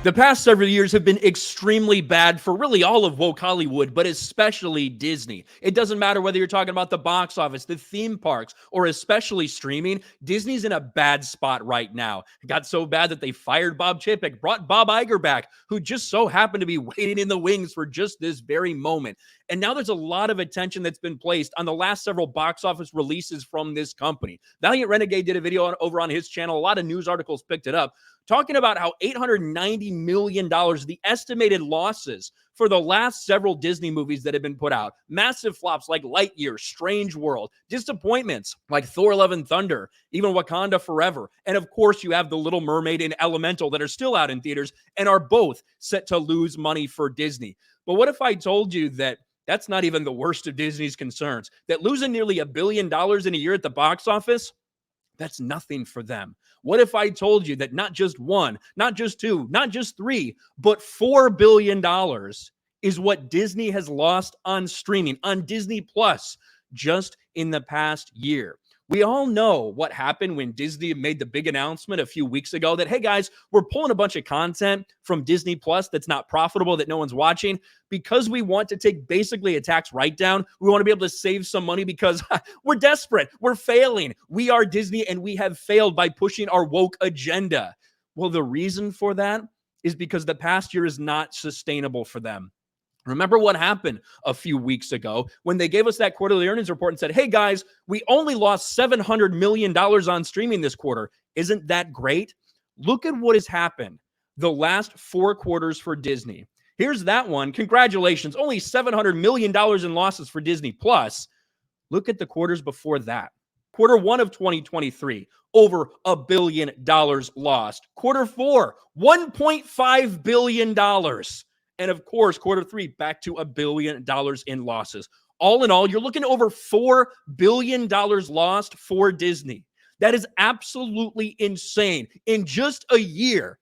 The past several years have been extremely bad for really all of woke Hollywood, but especially Disney. It doesn't matter whether you're talking about the box office, the theme parks, or especially streaming. Disney's in a bad spot right now. It got so bad that they fired Bob Chapek, brought Bob Iger back, who just so happened to be waiting in the wings for just this very moment. And now there's a lot of attention that's been placed on the last several box office releases from this company. Valiant Renegade did a video over on his channel. A lot of news articles picked it up, talking about how $890 million, the estimated losses for the last several Disney movies that have been put out. Massive flops like Lightyear, Strange World, disappointments like Thor: Love and Thunder, even Wakanda Forever. And of course, you have The Little Mermaid and Elemental that are still out in theaters and are both set to lose money for Disney. But what if I told you that that's not even the worst of Disney's concerns? That losing nearly $1 billion in a year at the box office, that's nothing for them. What if I told you that not just one, not just two, not just three, but $4 billion is what Disney has lost on streaming, on Disney Plus, just in the past year? We all know what happened when Disney made the big announcement a few weeks ago that, hey guys, we're pulling a bunch of content from Disney Plus that's not profitable, that no one's watching, because we want to take basically a tax write-down. We want to be able to save some money because we're desperate. We're failing. We are Disney and we have failed by pushing our woke agenda. Well, the reason for that is because the past year is not sustainable for them. Remember what happened a few weeks ago when they gave us that quarterly earnings report and said, hey guys, we only lost $700 million on streaming this quarter. Isn't that great? Look at what has happened the last 4 quarters for Disney. Here's that one. Congratulations. Only $700 million in losses for Disney Plus. Look at the quarters before that. Quarter 1 of 2023, over $1 billion lost. Quarter 4, $1.5 billion. And of course, quarter 3, back to $1 billion in losses. All in all, you're looking at over $4 billion lost for Disney. That is absolutely insane. In just a year,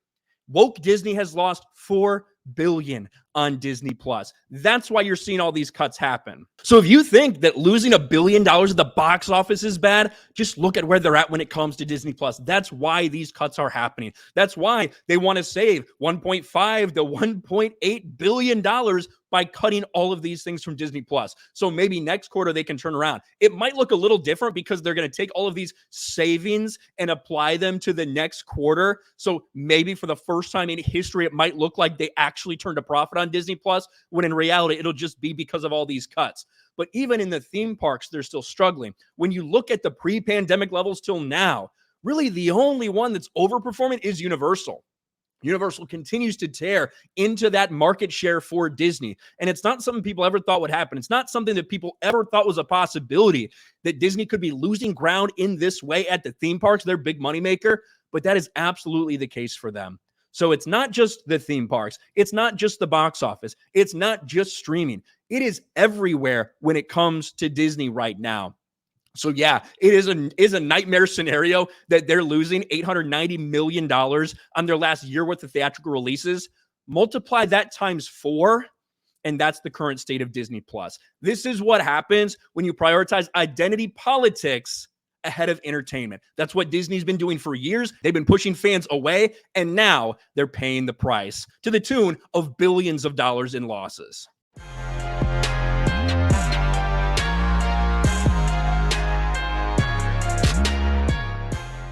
woke Disney has lost $4 billion on Disney Plus. That's why you're seeing all these cuts happen. So if you think that losing $1 billion at the box office is bad, just look at where they're at when it comes to Disney Plus. That's why these cuts are happening. That's why they want to save $1.5 to $1.8 billion by cutting all of these things from Disney Plus. So maybe next quarter they can turn around. It might look a little different because they're going to take all of these savings and apply them to the next quarter. So maybe for the first time in history, it might look like they actually turned a profit on Disney Plus, when in reality, it'll just be because of all these cuts. But even in the theme parks, they're still struggling. When you look at the pre-pandemic levels till now, really the only one that's overperforming is Universal. Universal continues to tear into that market share for Disney. And it's not something people ever thought would happen. It's not something that people ever thought was a possibility, that Disney could be losing ground in this way at the theme parks, their big moneymaker. But that is absolutely the case for them. So it's not just the theme parks. It's not just the box office. It's not just streaming. It is everywhere when it comes to Disney right now. So yeah, it is a nightmare scenario that they're losing $890 million on their last year worth of theatrical releases. Multiply that times 4, and that's the current state of Disney Plus. This is what happens when you prioritize identity politics ahead of entertainment. That's what Disney's been doing for years. They've been pushing fans away, and now they're paying the price to the tune of billions of dollars in losses.